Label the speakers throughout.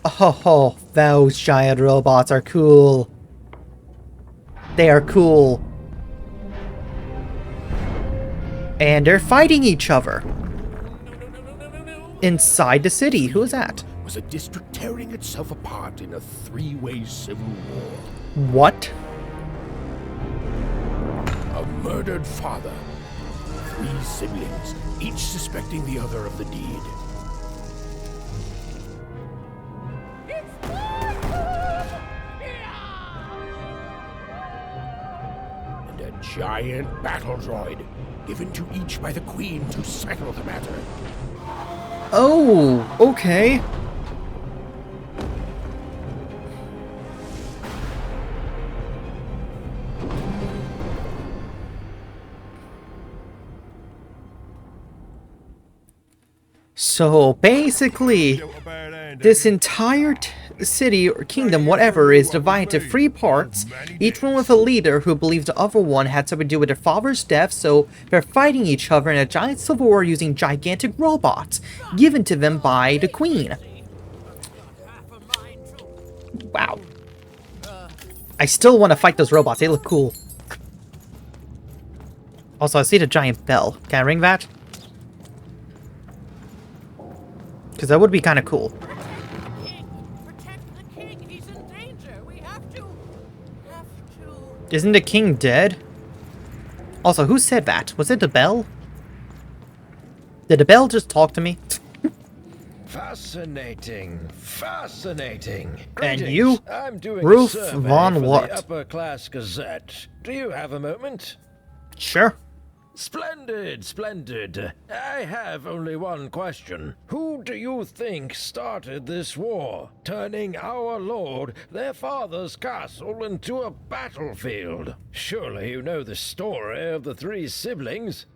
Speaker 1: Oh, those giant robots are cool. They are cool. And they're fighting each other. Inside the city. Who is that?
Speaker 2: Was a district tearing itself apart in a three-way civil war.
Speaker 1: What?
Speaker 2: A murdered father. 3 siblings, each suspecting the other of the deed. And a giant battle droid, given to each by the Queen to settle the matter.
Speaker 1: Oh, okay. So basically, this entire city or kingdom, whatever, is divided into 3 parts, each one with a leader who believes the other one had something to do with their father's death, so they're fighting each other in a giant civil war using gigantic robots given to them by the Queen. Wow. I still want to fight those robots, they look cool. Also, I see the giant bell. Can I ring that? Because that would be kind of cool.
Speaker 3: Protect the king. He's in danger. We have to.
Speaker 1: Isn't the king dead? Also, who said that? Was it the bell? Did the bell just talk to me?
Speaker 4: Fascinating, fascinating.
Speaker 1: And
Speaker 4: Greetings.
Speaker 1: you,
Speaker 4: I'm doing
Speaker 1: Ruth
Speaker 4: a survey
Speaker 1: Von
Speaker 4: for
Speaker 1: what?
Speaker 4: the Upper Class Gazette. Do you have a moment?
Speaker 1: Sure.
Speaker 4: Splendid, splendid. I have only one question. Who do you think started this war, turning our lord, their father's castle, into a battlefield? Surely you know the story of the 3 siblings.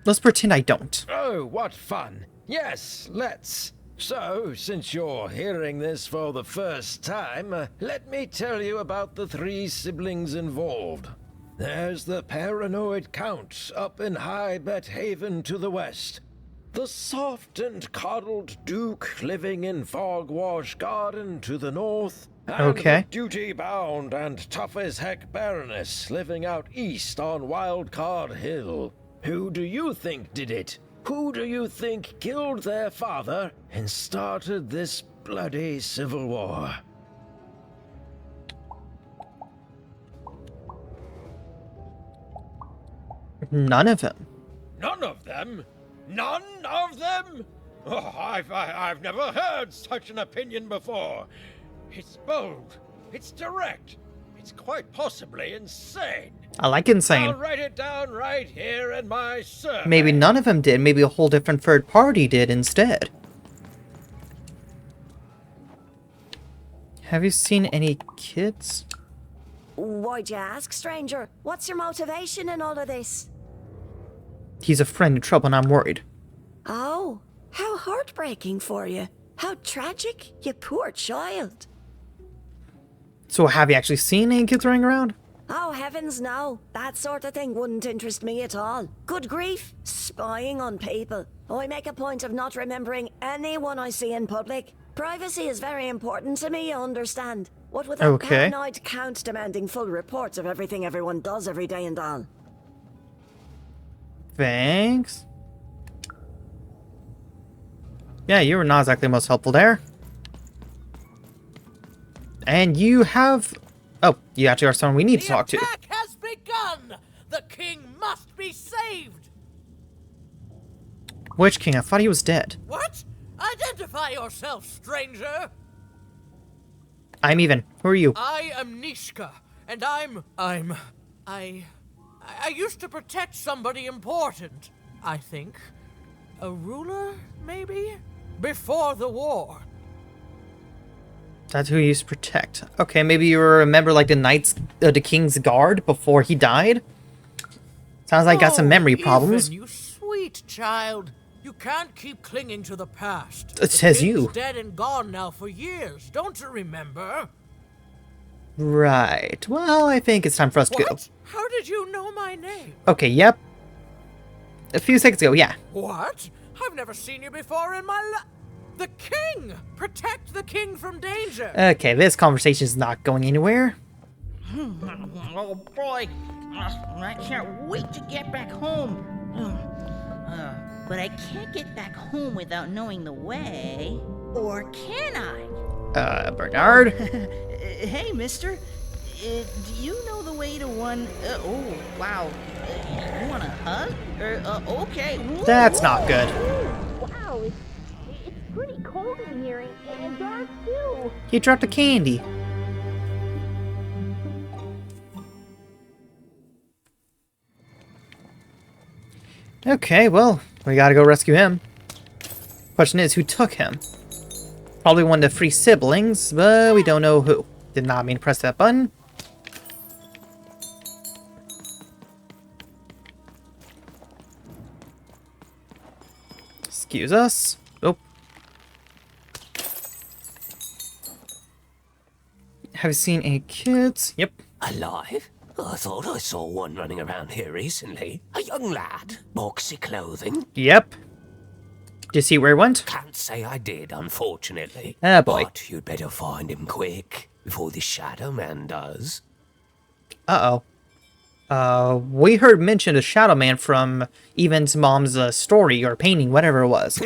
Speaker 1: Let's pretend I don't.
Speaker 4: Oh, what fun. Yes, let's. So, since you're hearing this for the first time, let me tell you about the 3 siblings involved. There's the paranoid Count up in High Bet Haven to the west. The soft and coddled Duke living in Fogwash Garden to the north. And
Speaker 1: Okay.
Speaker 4: the duty-bound and tough-as-heck Baroness living out east on Wildcard Hill. Who do you think did it? Who do you think killed their father and started this bloody civil war?
Speaker 1: None of them.
Speaker 5: None of them? None of them? Oh, I've never heard such an opinion before. It's bold. It's direct. It's quite possibly insane.
Speaker 1: I like insane.
Speaker 5: I'll write it down right here in my survey.
Speaker 1: Maybe none of them did. Maybe a whole different third party did instead. Have you seen any kids?
Speaker 6: Why'd you ask, stranger? What's your motivation in all of this?
Speaker 1: He's a friend in trouble and I'm worried.
Speaker 6: Oh, how heartbreaking for you. How tragic, you poor child.
Speaker 1: So have you actually seen any kids running around?
Speaker 6: Oh, heavens no. That sort of thing wouldn't interest me at all. Good grief, spying on people. I make a point of not remembering anyone I see in public. Privacy is very important to me, you understand. What with that
Speaker 1: Okay.
Speaker 6: paranoid Count demanding full reports of everything everyone does every day and all.
Speaker 1: Thanks. Yeah, you were not exactly most helpful there. And you have... Oh, you actually are someone we need to talk to.
Speaker 3: The attack has begun. The king must be saved.
Speaker 1: Which king? I thought he was dead.
Speaker 3: What? Identify yourself, stranger.
Speaker 1: I'm even. Who are you?
Speaker 3: I am Nishka, and I used to protect somebody important, I think. A ruler, maybe? Before the war.
Speaker 1: That's who he used to protect. Okay, maybe you remember like the King's Guard before he died? Sounds like you got some memory problems.
Speaker 3: Ethan, you sweet child. You can't keep clinging to the past.
Speaker 1: It says
Speaker 3: The
Speaker 1: you.
Speaker 3: king's dead and gone now for years. Don't you remember?
Speaker 1: Right. Well, I think it's time for us to go.
Speaker 3: What? How did you know my name?
Speaker 1: Okay, yep. A few seconds ago, yeah.
Speaker 3: What? I've never seen you before in my life. The king! Protect the king from danger!
Speaker 1: Okay, this conversation is not going anywhere.
Speaker 7: Oh boy, I can't wait to get back home. But I can't get back home without knowing the way. Or can I?
Speaker 1: Bernard?
Speaker 7: Hey, mister. Do you know the way to one... oh, wow. You want a hug? Okay.
Speaker 1: That's not good.
Speaker 8: Wow, it's pretty cold in here and dark too.
Speaker 1: You dropped a candy. Okay, well, we gotta go rescue him. Question is, who took him? Probably one of the 3 siblings, but we don't know who. Did not mean to press that button. Excuse us. Oh. Have you seen any kids? Yep.
Speaker 9: Alive? I thought I saw one running around here recently. A young lad, boxy clothing.
Speaker 1: Yep. Did you see where he went?
Speaker 9: Can't say I did, unfortunately.
Speaker 1: Ah, boy.
Speaker 9: But you'd better find him quick, before the Shadowman does.
Speaker 1: Uh-oh. We heard mention of Shadowman from Evan's mom's story or painting, whatever it was.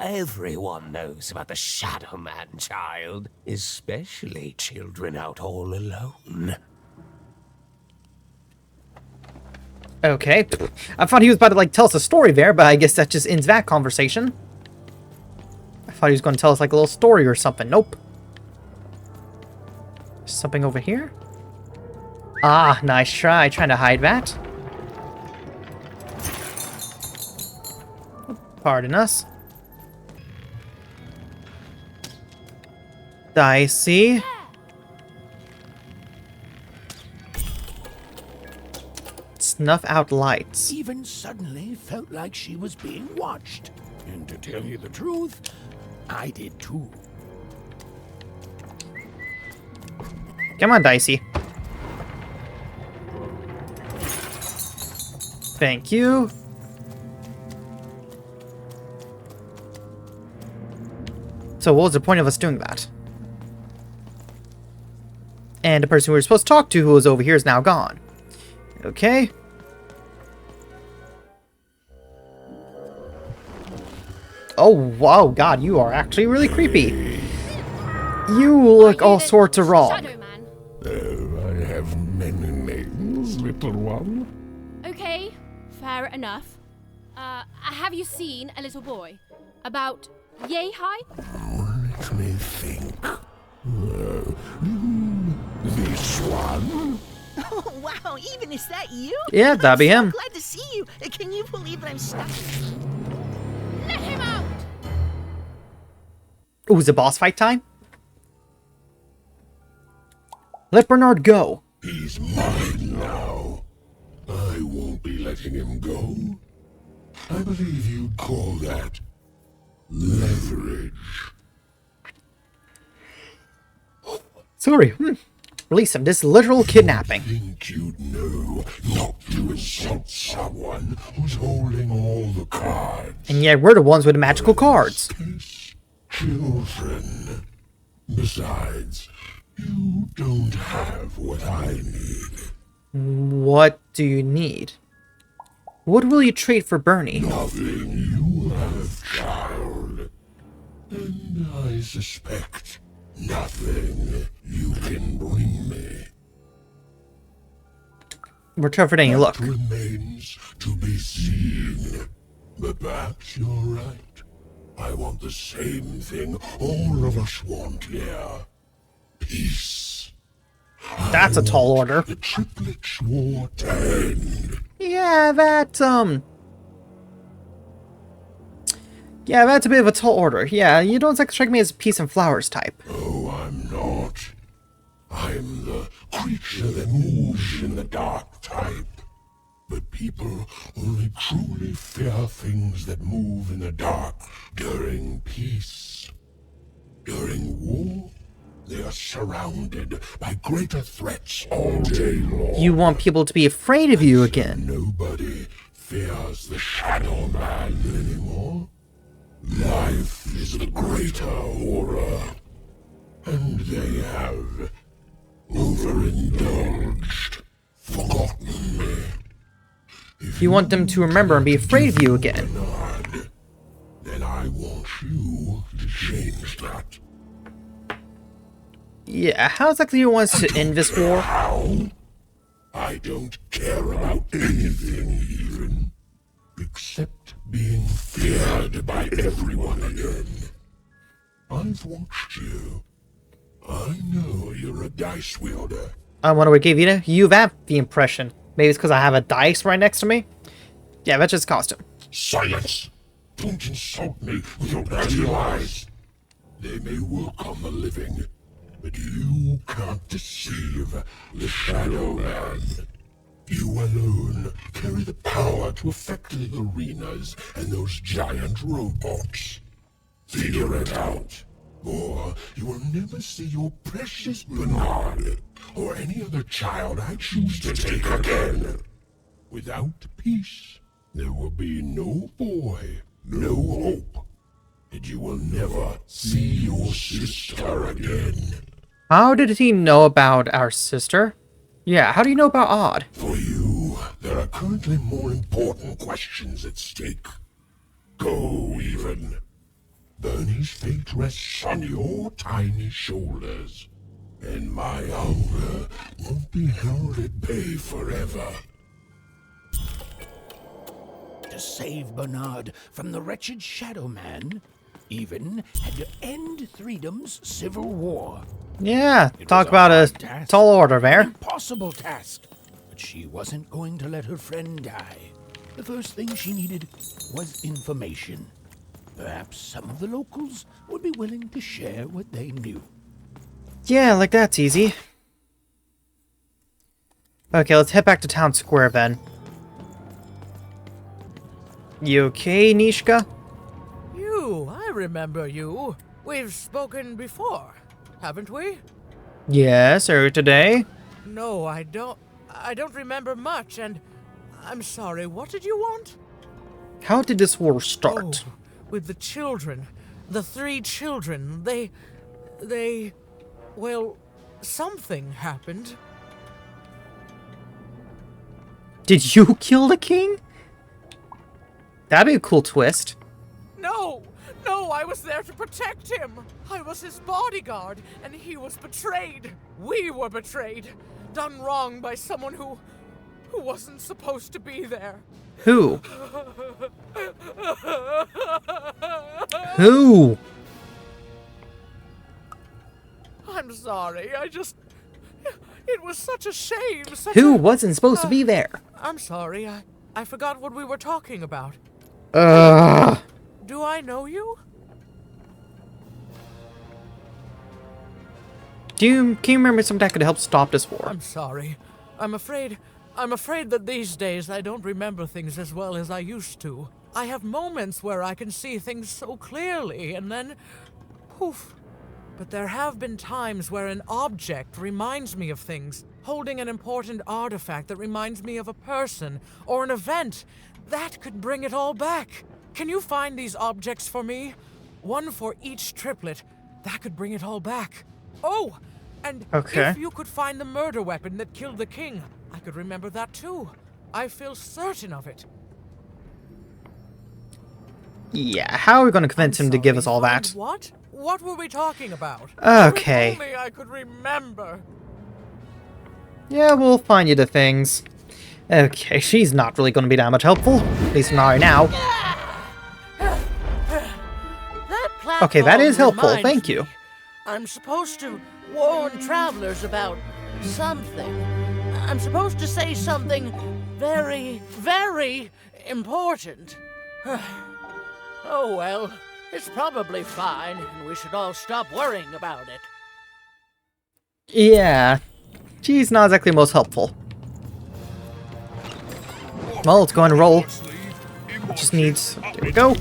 Speaker 9: Everyone knows about the Shadowman, child. Especially children out all alone.
Speaker 1: Okay. I thought he was about to, tell us a story there, but I guess that just ends that conversation. I thought he was going to tell us, a little story or something. Nope. Something over here? Ah, nice try. Trying to hide that. Pardon us. Dicey. Snuff out lights.
Speaker 2: Even suddenly felt like she was being watched. And to tell you the truth, I did too.
Speaker 1: Come on, Dicey. Thank you. So what was the point of us doing that? And the person we were supposed to talk to who was over here is now gone. Okay. Oh, wow, God, you are actually really creepy. You look all sorts of wrong.
Speaker 2: I have many names, little one.
Speaker 8: Okay, fair enough. Have you seen a little boy? About yay high?
Speaker 2: Let me think. This one?
Speaker 7: Oh, wow, even is that you?
Speaker 1: Yeah, that'd be him.
Speaker 7: I'm glad to see you. Can you believe that I'm stuck?
Speaker 8: Let him out!
Speaker 1: Ooh, is it boss fight time? Let Bernard go.
Speaker 2: He's mine now. I won't be letting him go. I believe you'd call that leverage.
Speaker 1: Sorry. Release him. This is literal kidnapping.
Speaker 2: Think you'd know not to insult someone who's holding all the cards.
Speaker 1: And yet we're the ones with the magical cards.
Speaker 2: Children. Besides, you don't have what I need.
Speaker 1: What do you need? What will you trade for Bernie?
Speaker 2: Nothing you have, child. And I suspect nothing you can bring me.
Speaker 1: We're interpreting. Look.
Speaker 2: That remains to be seen. But perhaps you're right. I want the same thing all of us want here. Peace.
Speaker 1: That's a tall order.
Speaker 2: The triplets war to end.
Speaker 1: Yeah, that's a bit of a tall order. Yeah, you don't strike me as a peace and flowers type.
Speaker 2: Oh, I'm not. I'm the creature that moves in the dark type. But people only truly fear things that move in the dark during peace. During war, they are surrounded by greater threats all day long.
Speaker 1: You want people to be afraid of you again.
Speaker 2: Nobody fears the Shadowman anymore. Life is the greater horror. And they have overindulged, forgotten me. If
Speaker 1: You want them to remember and be afraid of you again.
Speaker 2: Bernard, then I want you to change that.
Speaker 1: Yeah, how exactly do you want us to end this war?
Speaker 2: How? I don't care about anything even, except being feared by everyone again. I've watched you. I know you're a dice wielder.
Speaker 1: I wonder what gave you that the impression. Maybe it's because I have a dice right next to me? Yeah, that's just costume.
Speaker 2: Silence! Don't insult me with your bloody lies. They may work on the living, but you can't deceive the Shadowman. You alone carry the power to affect the arenas and those giant robots. Figure it out, or you will never see your precious Bernard or any other child I choose to take again. Without peace, there will be no boy, no hope, and you will never see your sister again.
Speaker 1: How did he know about our sister? Yeah, how do you know about Odd?
Speaker 2: For you, there are currently more important questions at stake. Go, even. Bernie's fate rests on your tiny shoulders, and my hunger won't be held at bay forever.
Speaker 10: To save Bernard from the wretched Shadowman, even had to end Threedom's civil war.
Speaker 1: Yeah,
Speaker 10: It
Speaker 1: talk
Speaker 10: was
Speaker 1: about a
Speaker 10: hard task,
Speaker 1: tall order
Speaker 10: an
Speaker 1: there.
Speaker 10: impossible task, but she wasn't going to let her friend die. The first thing she needed was information. Perhaps some of the locals would be willing to share what they knew.
Speaker 1: Yeah, like that's easy. Okay, let's head back to town square then. You okay, Nishka?
Speaker 3: I remember you. We've spoken before, haven't we?
Speaker 1: Yes, earlier today.
Speaker 3: No, I don't remember much, and I'm sorry, what did you want?
Speaker 1: How did this war start?
Speaker 3: Oh, with the children. The 3 children. Well, something happened.
Speaker 1: Did you kill the king? That'd be a cool twist.
Speaker 3: No, I was there to protect him. I was his bodyguard, and he was betrayed. We were betrayed. Done wrong by someone who wasn't supposed to be there.
Speaker 1: Who? Who?
Speaker 3: I'm sorry, it was such a shame.
Speaker 1: Who wasn't supposed to be there?
Speaker 3: I'm sorry, I forgot what we were talking about. Do I know you?
Speaker 1: Can you remember something that could help stop this war?
Speaker 3: I'm sorry. I'm afraid that these days I don't remember things as well as I used to. I have moments where I can see things so clearly, and then poof. But there have been times where an object reminds me of things, holding an important artifact that reminds me of a person or an event. That could bring it all back. Can you find these objects for me? One for each triplet. That could bring it all back. Oh, and
Speaker 1: okay.
Speaker 3: If you could find the murder weapon that killed the king, I could remember that too. I feel certain of it.
Speaker 1: Yeah, how are we going to convince him to give us all that?
Speaker 3: What? What were we talking about?
Speaker 1: Okay.
Speaker 3: If only I could remember.
Speaker 1: Yeah, we'll find you the things. Okay, she's not really going to be that much helpful. At least not right now. Okay, that is helpful. Thank you.
Speaker 3: I'm supposed to warn travelers about something. I'm supposed to say something very, very important. Oh well, it's probably fine, and we should all stop worrying about it.
Speaker 1: Yeah, she's not exactly the most helpful. Well, let's go and roll. Just needs... There we go.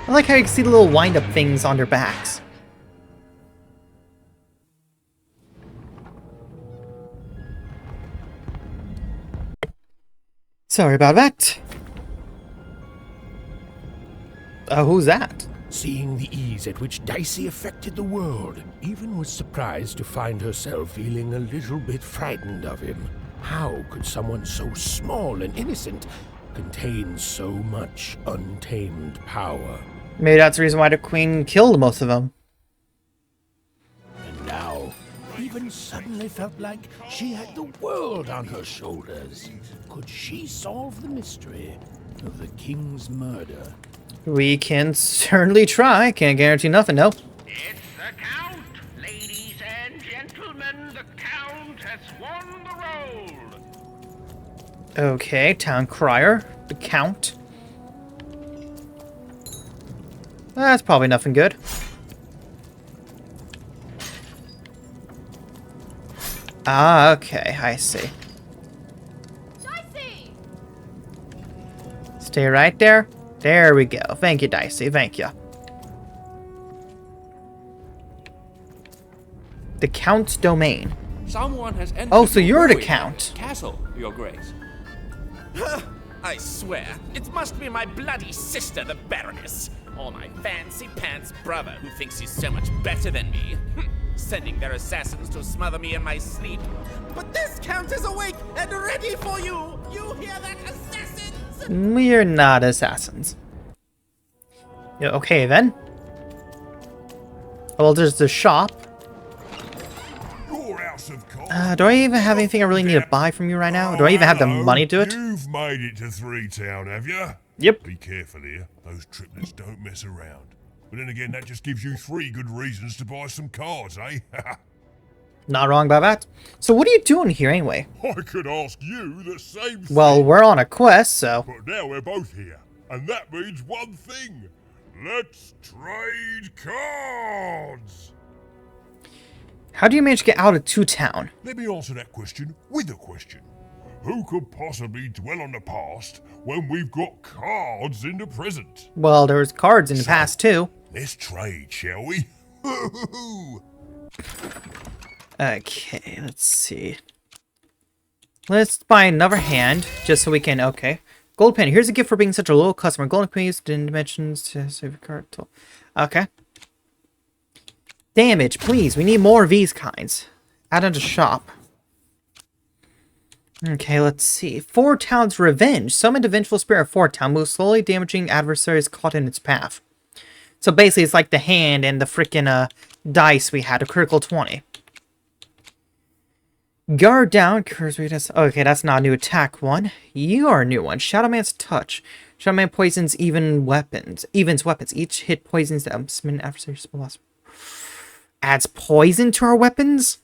Speaker 1: I like how you can see the little wind-up things on their backs. Sorry about that. Who's that?
Speaker 10: Seeing the ease at which Dicey affected the world, Even was surprised to find herself feeling a little bit frightened of him. How could someone so small and innocent contain so much untamed power?
Speaker 1: Maybe that's the reason why the Queen killed most of them.
Speaker 10: And now, Even suddenly felt like she had the world on her shoulders. Could she solve the mystery of the King's murder?
Speaker 1: We can certainly try. Can't guarantee nothing, no.
Speaker 11: It's the Count! Ladies and gentlemen, the Count has won the role!
Speaker 1: Okay, Town Crier. The Count. That's probably nothing good. Ah, okay, I see.
Speaker 8: Dicey!
Speaker 1: Stay right there. There we go. Thank you, Dicey. Thank you. The Count's domain.
Speaker 12: Someone has entered.
Speaker 1: Oh, so you're the
Speaker 12: ruined
Speaker 1: Count.
Speaker 12: Castle, Your Grace.
Speaker 13: I swear, it must be my bloody sister, the Baroness, or my fancy pants brother who thinks he's so much better than me. Sending their assassins to smother me in my sleep. But this Count is awake and ready for you! You hear that, assassins?
Speaker 1: We're not assassins. Yeah, okay, then. Well, there's the shop. Do I even have anything I really need to buy from you right now? Do I even have the money to it?
Speaker 2: You've made it to Threetown, have you?
Speaker 1: Yep.
Speaker 2: Be careful here. Those triplets don't mess around. But then again, that just gives you 3 good reasons to buy some cards, eh?
Speaker 1: Not wrong about that. So what are you doing here anyway?
Speaker 2: I could ask you the same thing.
Speaker 1: Well, we're on a quest, so...
Speaker 2: But now we're both here. And that means one thing. Let's trade cards!
Speaker 1: How do you manage to get out of Two Town?
Speaker 2: Let me answer that question with a question. Who could possibly dwell on the past when we've got cards in the present?
Speaker 1: Well, there was cards in the past, too.
Speaker 2: Let's trade, shall we?
Speaker 1: Okay, let's see. Let's buy another hand, just so we can... Okay. Gold pen. Here's a gift for being such a loyal customer. Golden pen used in dimensions to save your card. Okay. Damage, please. We need more of these kinds. Add on to shop. Okay, let's see. Four Town's Revenge. Summon the vengeful spirit of Four Town, moves slowly, damaging adversaries caught in its path. So basically, it's like the hand and the freaking dice we had, a critical 20. Guard down, curse weakness. Okay, that's not a new attack one. You are a new one. Shadowman's Touch. Shadowman poisons evens weapons. Each hit poisons the smitten adversary's spell. Adds poison to our weapons?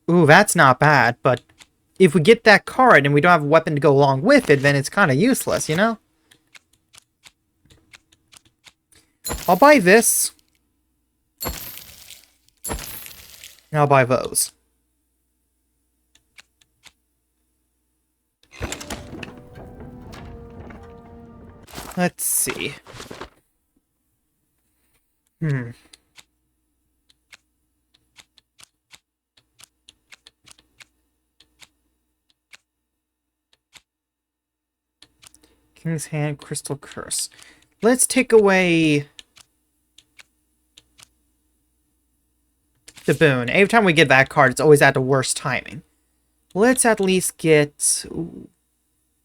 Speaker 1: Ooh, that's not bad, but if we get that card and we don't have a weapon to go along with it, then it's kind of useless, you know? I'll buy this. And I'll buy those. Let's see. King's Hand, Crystal Curse. Let's take away the boon. Every time we get that card, it's always at the worst timing. Let's at least get... Ooh,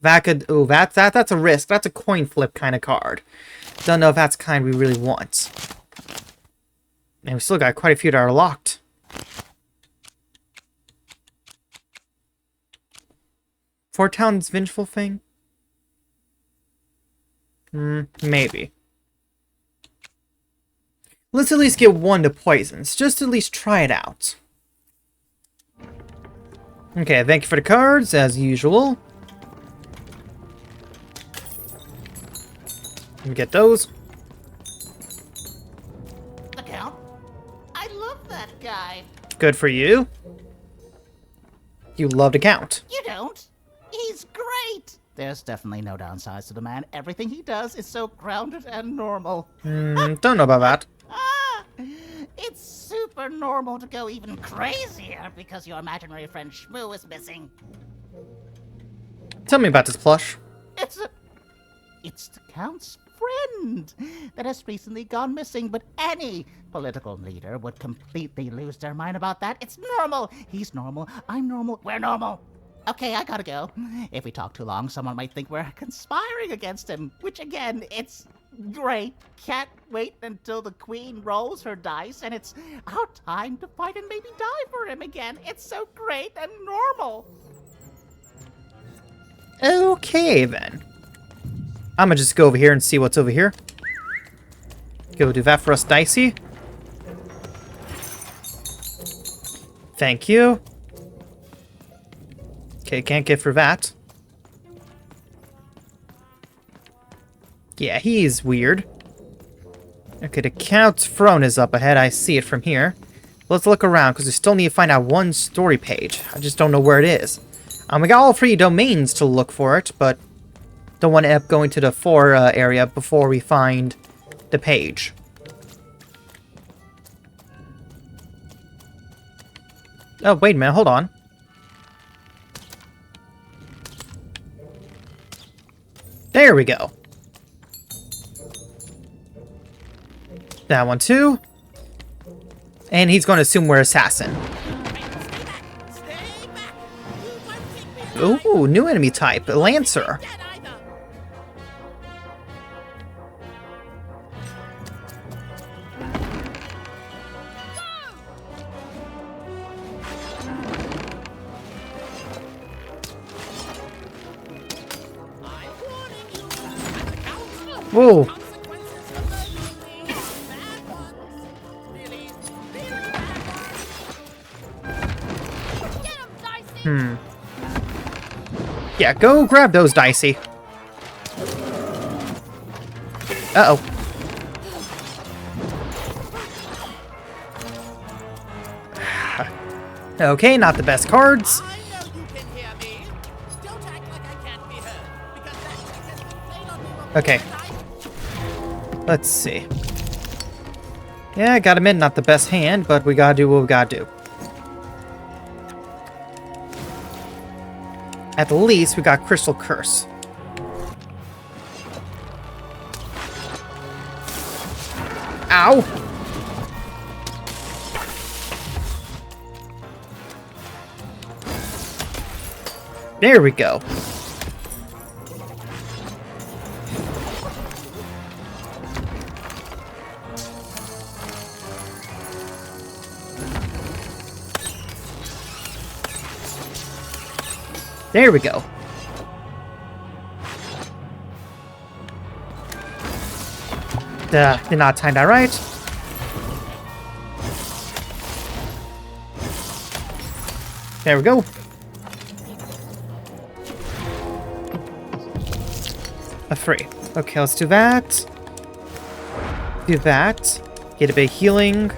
Speaker 1: that could... Ooh, that's a risk. That's a coin flip kind of card. Don't know if that's the kind we really want. And we still got quite a few that are locked. Four Town's Vengeful Thing? Maybe. Let's at least get one to poisons. Just at least try it out. Okay, thank you for the cards, as usual. Let me get those.
Speaker 7: The Count? I love that guy.
Speaker 1: Good for you. You love to count.
Speaker 7: You don't. He's great.
Speaker 14: There's definitely no downsides to the man. Everything he does is so grounded and normal.
Speaker 1: Don't know about that.
Speaker 14: It's super normal to go even crazier because your imaginary friend Shmoo is missing.
Speaker 1: Tell me about this plush.
Speaker 14: It's the Count's friend that has recently gone missing, but any political leader would completely lose their mind about that. It's normal. He's normal. I'm normal. We're normal. Okay, I gotta go. If we talk too long, someone might think we're conspiring against him, which again, it's great. Can't wait until the queen rolls her dice and it's our time to fight and maybe die for him again. It's so great and normal.
Speaker 1: Okay, then. I'm gonna just go over here and see what's over here. Go do that for us, Dicey. Thank you. Okay, can't get for that. Yeah, he's weird. Okay, the Count's throne is up ahead. I see it from here. Let's look around, because we still need to find out one story page. I just don't know where it is. We got all 3 domains to look for it, but don't want to end up going to the 4 area before we find the page. Oh, wait a minute, hold on. There we go. That one too. And he's going to assume we're assassin. Ooh, new enemy type, Lancer. Whoa. Yeah, go grab those, Dicey. Uh-oh. Okay, not the best cards. Okay. Let's see. Yeah, I gotta admit, not the best hand, but we gotta do what we gotta do. At the least, we got Crystal Curse. Ow! There we go. There we go. Did not time that right. There we go. A 3. Okay, let's do that. Do that. Get a bit of healing.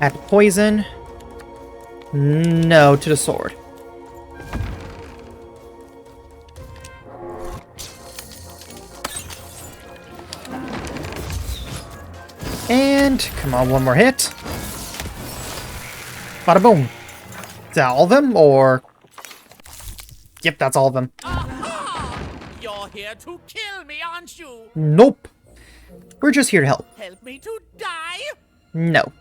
Speaker 1: Add poison. No, to the sword. And, come on, one more hit. Bada boom. Is that all of them, or? Yep, that's all of them.
Speaker 3: You're here to kill me, aren't you?
Speaker 1: Nope. We're just here to help.
Speaker 3: Help me to die?
Speaker 1: No.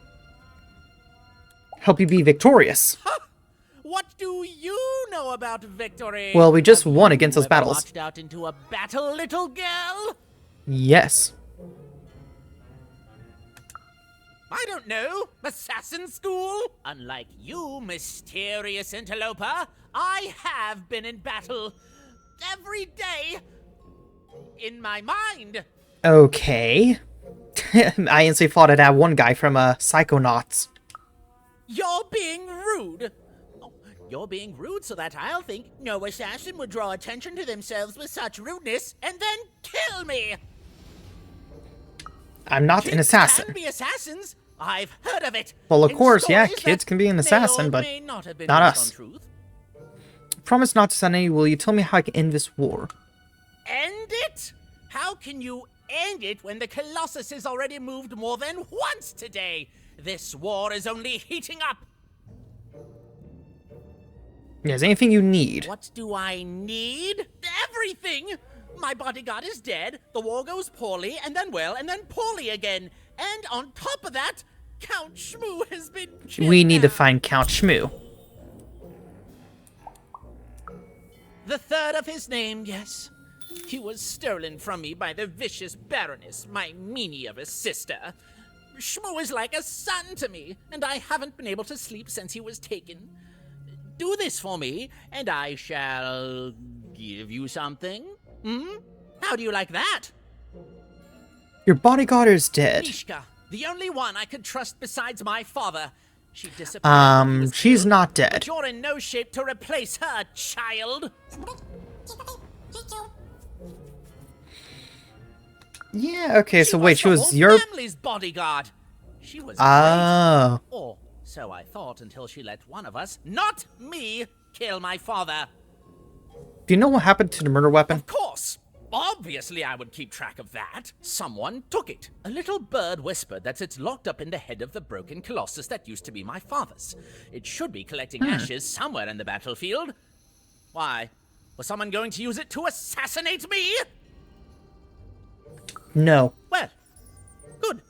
Speaker 1: Help you be victorious.
Speaker 3: What do you know about victory?
Speaker 1: Well, we just won against those battles.
Speaker 3: Marched out into a battle, little girl?
Speaker 1: Yes.
Speaker 3: I don't know. Assassin school? Unlike you, mysterious interloper, I have been in battle. Every day. In my mind.
Speaker 1: Okay. I instantly thought of that one guy from Psychonauts.
Speaker 3: You're being rude. Oh, you're being rude so that I'll think no assassin would draw attention to themselves with such rudeness and then kill me.
Speaker 1: I'm not an assassin.
Speaker 3: Can be assassins. I've heard of it.
Speaker 1: Well, of
Speaker 3: In
Speaker 1: course, yeah,
Speaker 3: stories
Speaker 1: kids
Speaker 3: that
Speaker 1: can be an
Speaker 3: may
Speaker 1: assassin,
Speaker 3: or
Speaker 1: but
Speaker 3: may not have been
Speaker 1: not
Speaker 3: based
Speaker 1: us.
Speaker 3: on truth.
Speaker 1: promise not to send any. Will you tell me how I can end this war?
Speaker 13: End it? How can you end it when the Colossus has already moved more than once today? This war is only heating up.
Speaker 1: Yes, anything you need.
Speaker 13: What do I need? Everything! My bodyguard is dead, the war goes poorly, and then well, and then poorly again. And on top of that, Count Shmoo has been killed.
Speaker 1: We need to find Count Shmoo.
Speaker 13: The third of his name, yes. He was stolen from me by the vicious Baroness, my meanie of a sister. Shmoo is like a son to me, and I haven't been able to sleep since he was taken. Do this for me, and I shall give you something. How do you like that?
Speaker 1: Your bodyguard is dead.
Speaker 13: Mishka, the only one I could trust besides my father. She disappeared.
Speaker 1: She's not dead.
Speaker 13: But you're in no shape to replace her, child.
Speaker 1: Yeah, okay, so wait, she was your
Speaker 13: family's bodyguard. She was
Speaker 1: oh.
Speaker 13: great. Or so I thought until she let one of us, not me, kill my father.
Speaker 1: Do you know what happened to the murder weapon?
Speaker 13: Of course. Obviously I would keep track of that. Someone took it. A little bird whispered that it's locked up in the head of the broken colossus that used to be my father's. It should be collecting ashes somewhere in the battlefield. Why? Was someone going to use it to assassinate me?
Speaker 1: No.
Speaker 13: Well, good.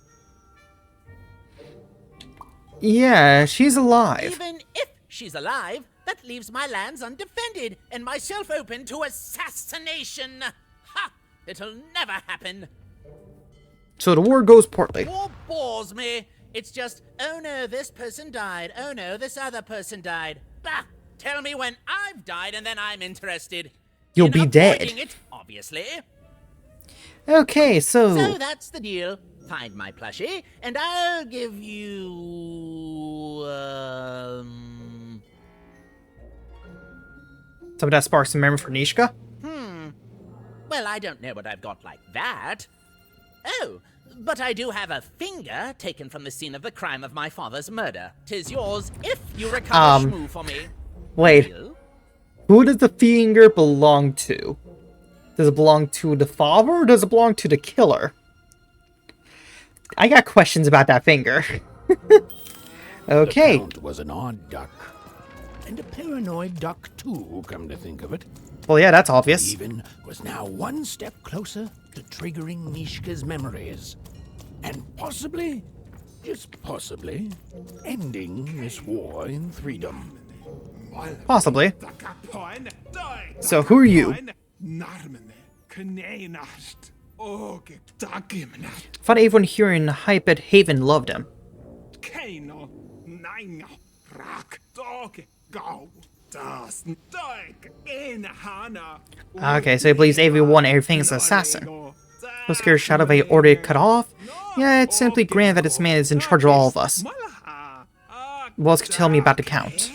Speaker 1: Yeah, she's alive.
Speaker 13: Even if she's alive, that leaves my lands undefended and myself open to assassination. Ha! It'll never happen.
Speaker 1: So the war goes poorly.
Speaker 13: War bores me. It's just, oh no, this person died. Oh no, this other person died. Bah! Tell me when I've died and then I'm interested.
Speaker 1: You'll be dead.
Speaker 13: It, obviously.
Speaker 1: Okay, so...
Speaker 13: So that's the deal. Find my plushie, and I'll give you...
Speaker 1: Some of that sparks some memory for Nishka?
Speaker 13: Well, I don't know what I've got like that. Oh, but I do have a finger taken from the scene of the crime of my father's murder. 'Tis yours if you recover Shmoo for me.
Speaker 1: Wait. Who does the finger belong to? Does it belong to the father, or does it belong to the killer? I got questions about that finger. Okay.
Speaker 10: The Count was an odd duck. And a paranoid duck, too, come to think of it.
Speaker 1: Well, yeah, that's obvious.
Speaker 10: Even was now one step closer to triggering Nishka's memories. And possibly, just possibly, ending this war in Threedom.
Speaker 1: Possibly. So who are you? Thought everyone here in Hyped Haven loved him. Okay, so he believes everyone, everything's an assassin. So scared Shadow they ordered cut off? Yeah, it's simply grand that this man is in charge of all of us. What else could tell me about the Count?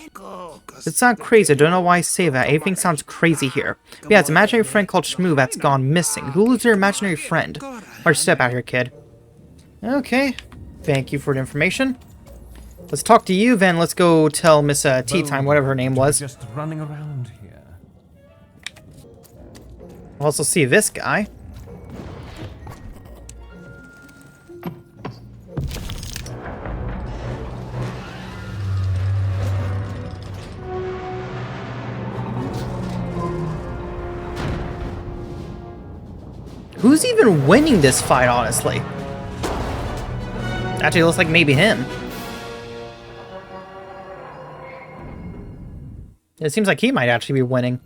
Speaker 1: It sounds crazy, I don't know why I say that, everything sounds crazy here. But yeah, it's an imaginary friend called Shmoo that's gone missing. Who is your imaginary friend? Or step out here, kid. Okay, thank you for the information. Let's talk to you, then let's go tell Miss Tea Time, whatever her name was.
Speaker 15: Just running around here.
Speaker 1: We'll also see this guy. Who's even winning this fight, honestly? Actually, it looks like maybe him. It seems like he might actually be winning.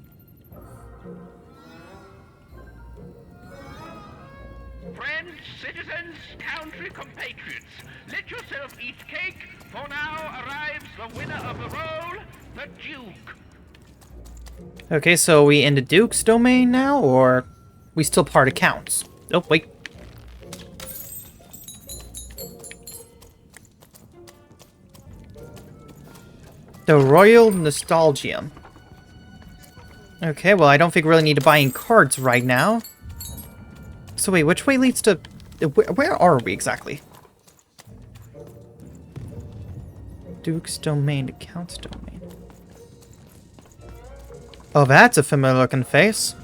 Speaker 11: Friends, citizens, country compatriots, let yourself eat cake, for now arrives the winner of the role, the Duke.
Speaker 1: Okay, so we in the Duke's domain now, or we still part of Counts? Oh, wait. The Royal Nostalgium. Okay, well, I don't think we really need to buy in cards right now. So wait, which way leads to... Where are we exactly? Duke's domain to Count's domain. Oh, that's a familiar looking face.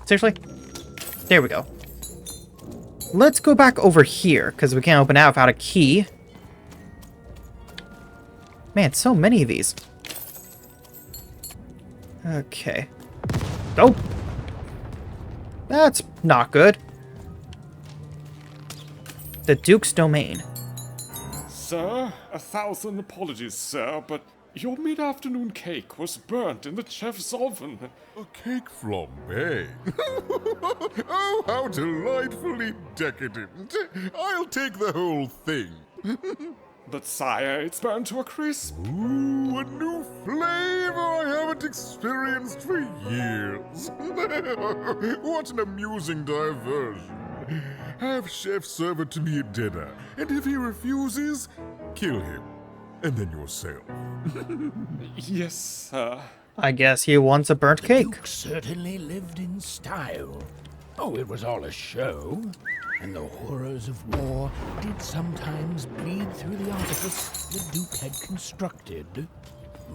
Speaker 1: Seriously? There we go. Let's go back over here, because we can't open it out without a key. Man, so many of these. Okay. Oh! That's not good. The Duke's domain.
Speaker 15: Sir, 1,000 apologies, sir, but your mid-afternoon cake was burnt in the chef's oven.
Speaker 2: A cake flambe? Oh, how delightfully decadent. I'll take the whole thing.
Speaker 15: But sire, it's burned to a crisp.
Speaker 2: Ooh, a new flavor I haven't experienced for years. What an amusing diversion. Have Chef serve it to me at dinner, and if he refuses, kill him. And then yourself.
Speaker 15: Yes, sir.
Speaker 1: I guess he wants a burnt cake.
Speaker 10: The Duke certainly lived in style. Oh, it was all a show. And the horrors of war did sometimes bleed through the artifice the Duke had constructed.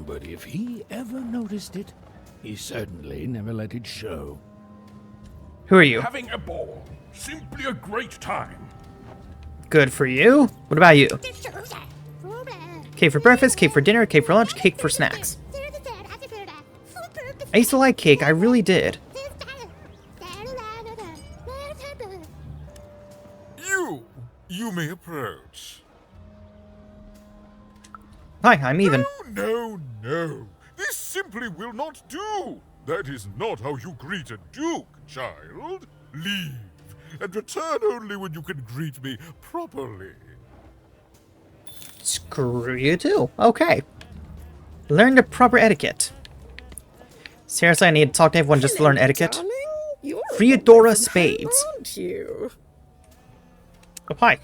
Speaker 10: But if he ever noticed it, he certainly never let it show.
Speaker 1: Who are you?
Speaker 15: Having a ball. Simply a great time.
Speaker 1: Good for you. What about you? Cake for breakfast, cake for dinner, cake for lunch, cake for snacks. I used to like cake, I really did.
Speaker 2: You may approach.
Speaker 1: Hi, I'm even.
Speaker 2: No. This simply will not do. That is not how you greet a duke, child. Leave, and return only when you can greet me properly.
Speaker 1: Screw you too. Okay. Learn the proper etiquette. Seriously, I need to talk to everyone just to learn etiquette. Theodora Spades.
Speaker 16: Aren't you?
Speaker 1: Oh, hi.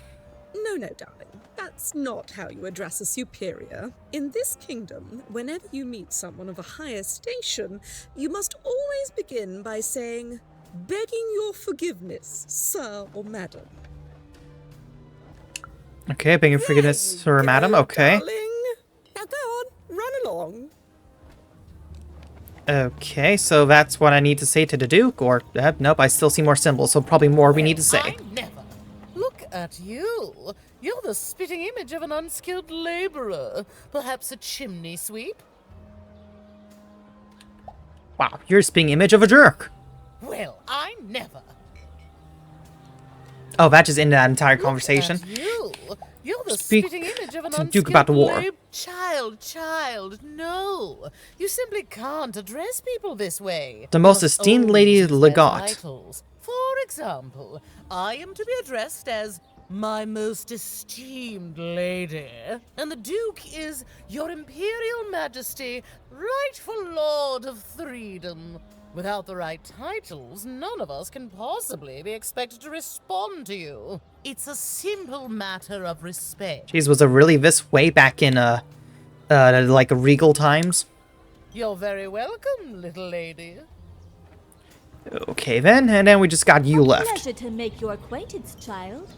Speaker 16: No, darling. That's not how you address a superior. In this kingdom, whenever you meet someone of a higher station, you must always begin by saying, "Begging your forgiveness, sir or madam."
Speaker 1: Okay, begging forgiveness, sir, madam. Okay.
Speaker 16: Darling. Now go on, run along.
Speaker 1: Okay, so that's what I need to say to the Duke, or nope, I still see more symbols, so probably more we need to say.
Speaker 3: Look at you. You're the spitting image of an unskilled laborer. Perhaps a chimney sweep?
Speaker 1: Wow, you're a spitting image of a jerk.
Speaker 3: Well, I never.
Speaker 1: Oh, that just ended that entire conversation.
Speaker 3: You're the
Speaker 1: Speak
Speaker 3: spitting image of an
Speaker 1: to Duke about the war.
Speaker 3: Child, no. You simply can't address people this way.
Speaker 1: The most
Speaker 3: Must
Speaker 1: esteemed
Speaker 3: always
Speaker 1: Lady
Speaker 3: use their
Speaker 1: Legat.
Speaker 3: titles. For example, I am to be addressed as my most esteemed lady, and the Duke is your Imperial Majesty, rightful Lord of Threedom. Without the right titles, none of us can possibly be expected to respond to you. It's a simple matter of respect.
Speaker 1: Jeez, was it really this way back in, like, regal times?
Speaker 3: You're very welcome, little lady.
Speaker 1: Okay, then, and then we just got you left.
Speaker 17: Pleasure to make your acquaintance, child.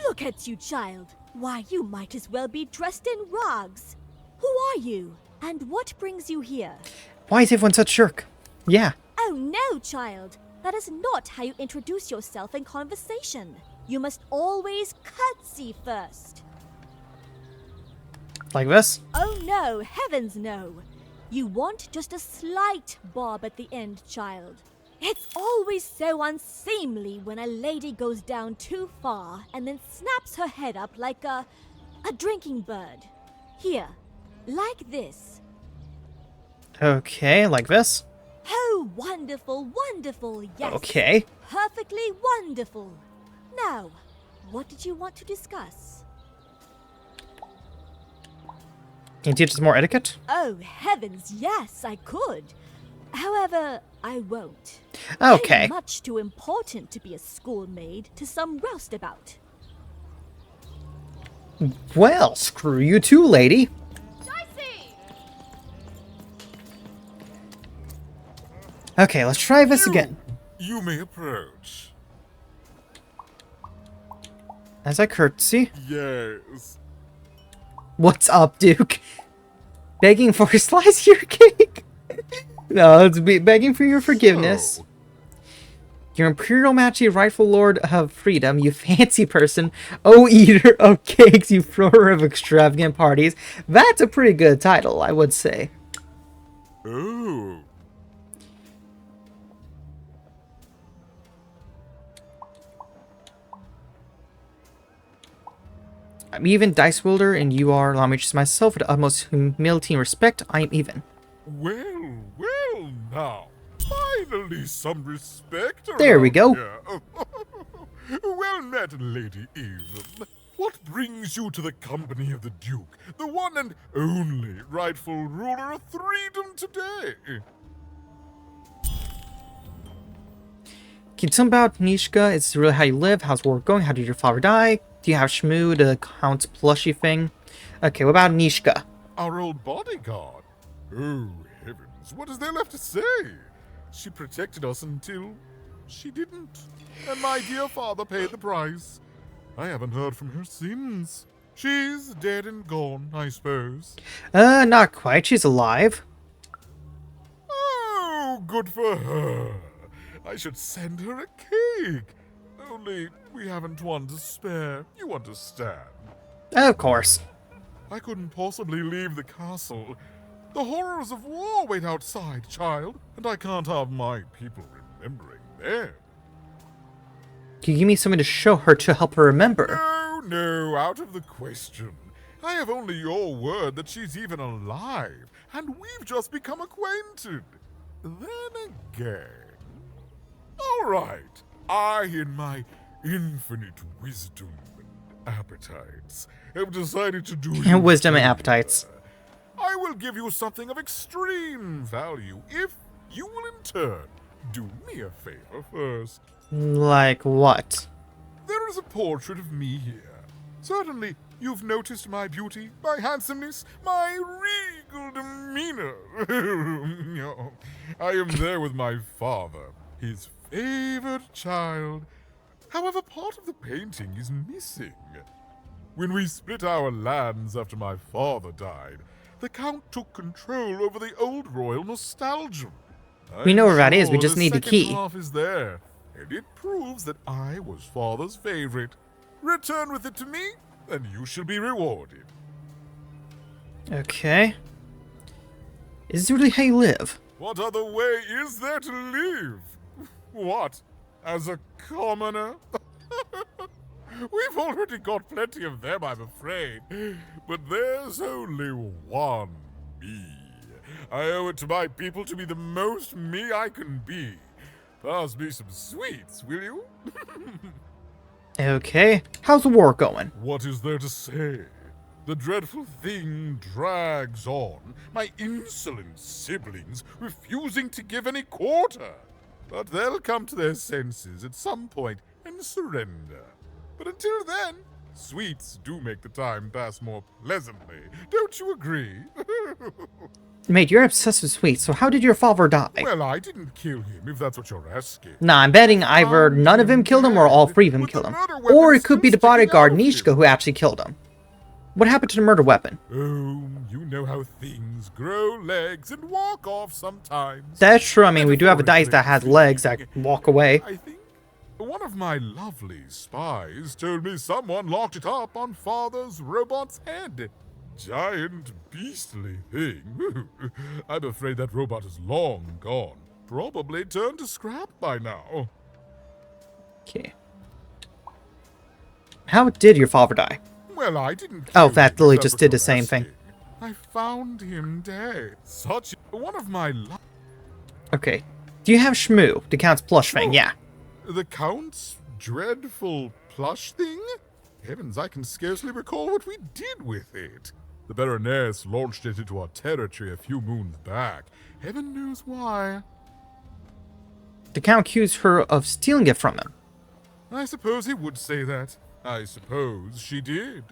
Speaker 17: Look at you, child. Why, you might as well be dressed in rags. Who are you? And what brings you here?
Speaker 1: Why is everyone such jerk? Yeah.
Speaker 17: Oh no, child. That is not how you introduce yourself in conversation. You must always curtsy first.
Speaker 1: Like this?
Speaker 17: Oh no, heavens no. You want just a slight bob at the end, child. It's always so unseemly when a lady goes down too far and then snaps her head up like a drinking bird. Here, like this.
Speaker 1: Okay, like this?
Speaker 17: Oh, wonderful, yes.
Speaker 1: Okay.
Speaker 17: Perfectly wonderful. Now, what did you want to discuss?
Speaker 1: Can you teach us more etiquette?
Speaker 17: Oh, heavens, yes, I could. However, I won't.
Speaker 1: Okay.
Speaker 17: I'm much too important to be a schoolmaid to some roustabout.
Speaker 1: Well, screw you too, lady. Okay, let's try this again.
Speaker 2: You may approach.
Speaker 1: As I curtsy.
Speaker 2: Yes.
Speaker 1: What's up, Duke? Begging for a slice of your cake? No, it's begging for your forgiveness. Your Imperial Majesty, rightful Lord of Freedom, you fancy person. Oh, eater of cakes, you thrower of extravagant parties. That's a pretty good title, I would say.
Speaker 18: Oh.
Speaker 1: I'm even, Dice Wielder, and you are, allow me to myself with the utmost humility and respect, I am even.
Speaker 18: Well, well now. Finally some respect around
Speaker 1: There we go.
Speaker 18: here. Well met, Lady Even. What brings you to the company of the Duke, the one and only rightful ruler of Threedom today?
Speaker 1: Can you tell me about Nishka? Is this really how you live? How's work going? How did your father die? Do you have Shmoo, the Count's plushy thing? Okay, what about Nishka?
Speaker 18: Our old bodyguard. Oh, heavens, what is there left to say? She protected us until she didn't. And my dear father paid the price. I haven't heard from her since. She's dead and gone, I suppose.
Speaker 1: Not quite. She's alive.
Speaker 18: Oh, good for her. I should send her a cake. Only we haven't one to spare. You understand.
Speaker 1: Of course.
Speaker 18: I couldn't possibly leave the castle. The horrors of war wait outside, child, and I can't have my people remembering them.
Speaker 1: Can you give me something to show her to help her remember?
Speaker 18: No, no, out of the question. I have only your word that she's even alive, and we've just become acquainted. Then again... All right, I, in my infinite wisdom and appetites, have decided to do you
Speaker 1: Wisdom and
Speaker 18: a
Speaker 1: appetites.
Speaker 18: favor. I will give you something of extreme value if you will in turn do me a favor first.
Speaker 1: Like what?
Speaker 18: There is a portrait of me here. Certainly, you've noticed my beauty, my handsomeness, my regal demeanor. I am there with my father, his favored child. However, part of the painting is missing. When we split our lands after my father died, the Count took control over the old royal nostalgia.
Speaker 1: We know where that is, we
Speaker 18: sure
Speaker 1: just need the key.
Speaker 18: second half is there, and it proves that I was father's favorite. Return with it to me, and you shall be rewarded.
Speaker 1: Okay. Is this really how you live?
Speaker 18: What other way is there to live? What? As a commoner? We've already got plenty of them, I'm afraid. But there's only one me. I owe it to my people to be the most me I can be. Pass me some sweets, will you?
Speaker 1: Okay. How's the war going?
Speaker 18: What is there to say? The dreadful thing drags on, my insolent siblings refusing to give any quarter. But they'll come to their senses at some point and surrender. But until then, sweets do make the time pass more pleasantly. Don't you agree?
Speaker 1: Mate, you're obsessed with sweets, so how did your father die?
Speaker 18: Well, I didn't kill him, if that's what you're asking.
Speaker 1: Nah, I'm betting either none of them killed him or all three of them killed him. Or it could be the bodyguard Nishka who actually killed him. What happened to the murder weapon?
Speaker 18: Oh, you know how things grow legs and walk off sometimes.
Speaker 1: That's true. I mean, we do have a dice that has legs that walk away.
Speaker 18: I think one of my lovely spies told me someone locked it up on Father's robot's head. Giant, beastly thing. I'm afraid that robot is long gone. Probably turned to scrap by now.
Speaker 1: Okay. How did your father die?
Speaker 18: Well, I didn't.
Speaker 1: Oh, that literally just did the same thing.
Speaker 18: I found him dead. Such one of my.
Speaker 1: Okay. Do you have Shmoo, the Count's plush thing? Yeah.
Speaker 18: The Count's dreadful plush thing? Heavens, I can scarcely recall what we did with it. The Baroness launched it into our territory a few moons back. Heaven knows why.
Speaker 1: The Count accused her of stealing it from him.
Speaker 18: I suppose he would say that. I suppose she did.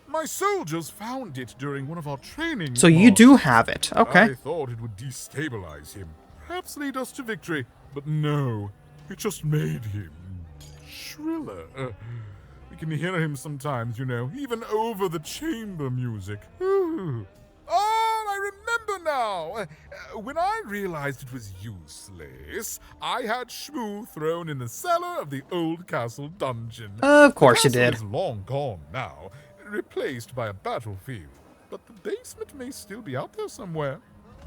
Speaker 18: My soldiers found it during one of our training.
Speaker 1: So you do have it. Okay.
Speaker 18: I thought it would destabilize him. Perhaps lead us to victory. But no, it just made him shriller. We can hear him sometimes, you know, even over the chamber music. Oh, I remember! now. When I realized it was useless, I had Shmoo thrown in the cellar of the old castle dungeon.
Speaker 1: Of course you
Speaker 18: The castle
Speaker 1: did.
Speaker 18: is long gone now, replaced by a battlefield. But the basement may still be out there somewhere.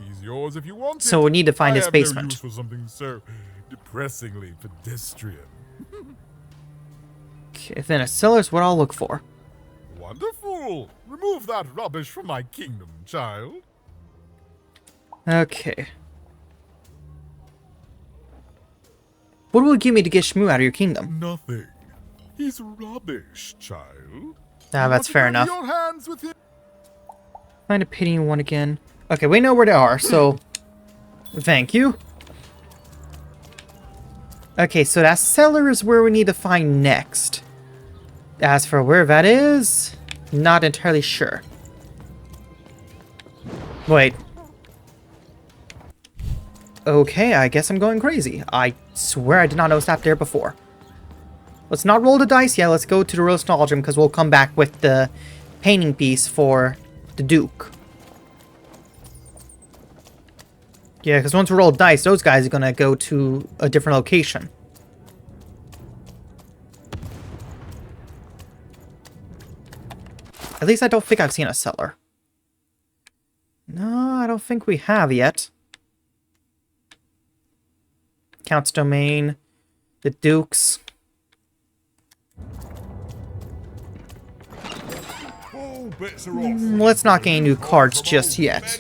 Speaker 18: He's yours if you want it.
Speaker 1: So we need to find
Speaker 18: I
Speaker 1: his
Speaker 18: have no
Speaker 1: basement.
Speaker 18: use for something so depressingly pedestrian.
Speaker 1: Okay, then a cellar's what I'll look for.
Speaker 18: Wonderful! Remove that rubbish from my kingdom, child.
Speaker 1: Okay. What will it give me to get Shmoo out of your kingdom?
Speaker 18: Nothing. He's rubbish, child.
Speaker 1: Ah, that's fair enough.
Speaker 18: Your hands with him.
Speaker 1: Find a pitying one again. Okay, we know where they are, so... Thank you. Okay, so that cellar is where we need to find next. As for where that is, not entirely sure. Wait. Okay, I guess I'm going crazy. I swear I did not notice that there before. Let's not roll the dice yet. Let's go to the Royal Nostalgium because we'll come back with the painting piece for the Duke. Yeah, because once we roll dice, those guys are going to go to a different location. At least I don't think I've seen a cellar. No, I don't think we have yet. Count's domain. The Duke's. Let's not get any new cards just yet.